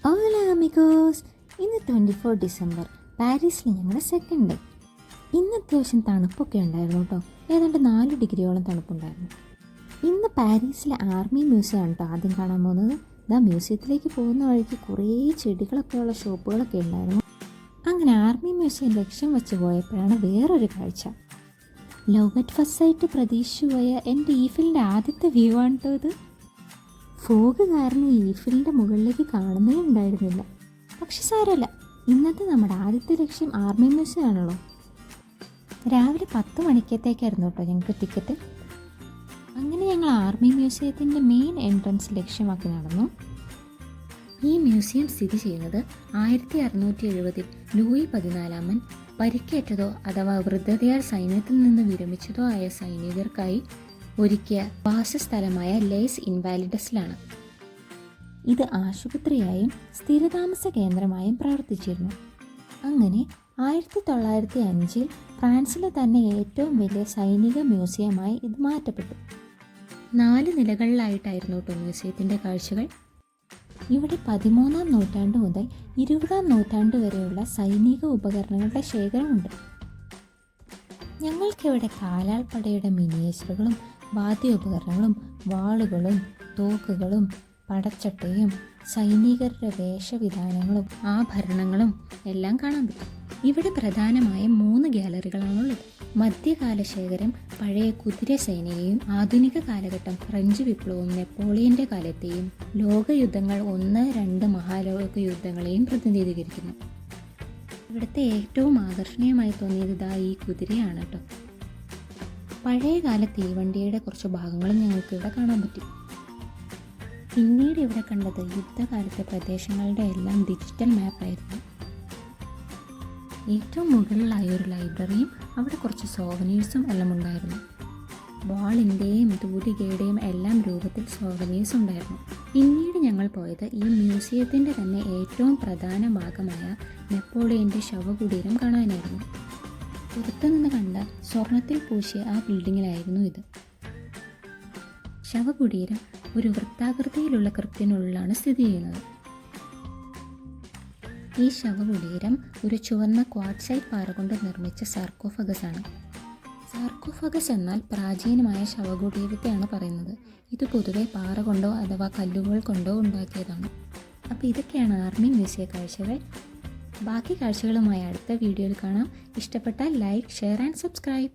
ഓല amigos, ഇന്ന് 24 December പാരീസിൽ ഞങ്ങളുടെ സെക്കൻഡ് ഡേ. ഇന്ന് അത്യാവശ്യം തണുപ്പൊക്കെ ഉണ്ടായിരുന്നു കേട്ടോ. ഏതാണ്ട് 4 ഡിഗ്രിയോളം തണുപ്പുണ്ടായിരുന്നു. ഇന്ന് പാരീസിലെ ആർമി മ്യൂസിയം ആണ് കേട്ടോ ആദ്യം കാണാൻ പോകുന്നത്. മ്യൂസിയത്തിലേക്ക് പോകുന്ന വഴിക്ക് കുറേ ചെടികളൊക്കെയുള്ള ഷോപ്പുകളൊക്കെ ഉണ്ടായിരുന്നു. അങ്ങനെ ആർമി മ്യൂസിയം ലക്ഷ്യം വെച്ച് പോയപ്പോഴാണ് വേറൊരു കാഴ്ച. ലവ് അറ്റ് ഫസ്റ്റ് സൈറ്റ് പ്രതീക്ഷിച്ചു പോയ എൻ്റെ ഈഫിലിൻ്റെ ആദ്യത്തെ വ്യൂ ആണ് കേട്ടോ ഇത്. ഫോഗ് കാരണം ഈഫിലിൻ്റെ മുകളിലേക്ക് കാണുന്നേ ഉണ്ടായിരുന്നില്ല. പക്ഷെ സാരമല്ല, ഇന്നത്തെ നമ്മുടെ ആദ്യത്തെ ലക്ഷ്യം ആർമി മ്യൂസിയം ആണല്ലോ. രാവിലെ 10 മണിക്കത്തേക്കായിരുന്നു കേട്ടോ ഞങ്ങൾക്ക് ടിക്കറ്റ്. അങ്ങനെ ഞങ്ങൾ ആർമി മ്യൂസിയത്തിൻ്റെ മെയിൻ എൻട്രൻസ് ലക്ഷ്യമാക്കി നടന്നു. ഈ മ്യൂസിയം സ്ഥിതി ചെയ്യുന്നത് 1670 ലൂയി 14 പരിക്കേറ്റതോ അഥവാ വൃദ്ധതയാൽ സൈന്യത്തിൽ നിന്ന് വിരമിച്ചതോ ആയ സൈനികർക്കായി ഒരുക്കിയ വാസസ്ഥലമായ ലേസ് ഇൻവാലിഡസിലാണ്. ഇത് ആശുപത്രിയായും സ്ഥിരതാമസ കേന്ദ്രമായും പ്രവർത്തിച്ചിരുന്നു. അങ്ങനെ 1905 ഫ്രാൻസിലെ തന്നെ ഏറ്റവും വലിയ സൈനിക മ്യൂസിയമായി ഇത് മാറ്റപ്പെട്ടു. 4 നിലകളിലായിട്ടായിരുന്നു കേട്ടോ മ്യൂസിയത്തിൻ്റെ കാഴ്ചകൾ. ഇവിടെ 13-ാം നൂറ്റാണ്ട് മുതൽ 20-ാം നൂറ്റാണ്ട് വരെയുള്ള സൈനിക ഉപകരണങ്ങളുടെ ശേഖരമുണ്ട്. ഞങ്ങൾക്കിവിടെ കാലാൾപ്പടയുടെ മിനിയേച്ചറുകളും വാദ്യോപകരണങ്ങളും വാളുകളും തോക്കുകളും പടച്ചട്ടയും സൈനികരുടെ വേഷവിധാനങ്ങളും ആഭരണങ്ങളും എല്ലാം കാണാൻ പറ്റും. ഇവിടെ പ്രധാനമായും 3 ഗാലറികളാണുള്ളത്. മധ്യകാല ശേഖരം പഴയ കുതിരസേനയെയും ആധുനിക കാലഘട്ടം ഫ്രഞ്ച് വിപ്ലവവും നെപ്പോളിയൻ്റെ കാലത്തെയും ലോകയുദ്ധങ്ങൾ 1-2 മഹാലോക യുദ്ധങ്ങളെയും പ്രതിനിധീകരിക്കുന്നു. ഇവിടുത്തെ ഏറ്റവും ആകർഷണീയമായി തോന്നിയത് ഈ കുതിരയാണ് കേട്ടോ. പഴയകാല തീവണ്ടിയുടെ കുറച്ച് ഭാഗങ്ങളും ഞങ്ങൾക്ക് ഇവിടെ കാണാൻ പറ്റും. പിന്നീട് ഇവിടെ കണ്ടത് യുദ്ധകാലത്തെ പ്രദേശങ്ങളുടെ എല്ലാം ഡിജിറ്റൽ മാപ്പായിരുന്നു. ഏറ്റവും മുകളിലായ ഒരു ലൈബ്രറിയും അവിടെ കുറച്ച് സോവനീഴ്സും എല്ലാം ഉണ്ടായിരുന്നു. വാളിൻ്റെയും തൂലികയുടെയും എല്ലാം രൂപത്തിൽ സോവനീഴ്സ് ഉണ്ടായിരുന്നു. പിന്നീട് ഞങ്ങൾ പോയത് ഈ മ്യൂസിയത്തിൻ്റെ തന്നെ ഏറ്റവും പ്രധാന ഭാഗമായ നെപ്പോളിയൻ്റെ ശവകുടീരം കാണാനായിരുന്നു. പുറത്തുനിന്ന് കണ്ട സ്വർണത്തിൽ പൂശിയ ആ ബിൽഡിങ്ങിലായിരുന്നു ഇത്. ശവകുടീരം ഒരു വൃത്താകൃതിയിലുള്ള കൃത്യനുള്ളിലാണ് സ്ഥിതി ചെയ്യുന്നത്. ഈ ശവകുടീരം ഒരു ചുവന്ന ക്വാർട്സൈറ്റ് പാറ കൊണ്ട് നിർമ്മിച്ച സാർക്കോഫഗസ് ആണ്. സാർക്കോഫഗസ് എന്നാൽ പ്രാചീനമായ ശവകുടീരത്തെയാണ് പറയുന്നത്. ഇത് പൊതുവെ പാറ കൊണ്ടോ അഥവാ കല്ലുകൾ കൊണ്ടോ ഉണ്ടാക്കിയതാണ്. അപ്പോൾ ഇതൊക്കെയാണ് ആർമി മ്യൂസിയം കാഴ്ചകൾ. ബാക്കി കാഴ്ചകളുമായി അടുത്ത വീഡിയോയിൽ കാണാം. ഇഷ്ടപ്പെട്ടാൽ ലൈക്ക്, ഷെയർ ആൻഡ് സബ്സ്ക്രൈബ്.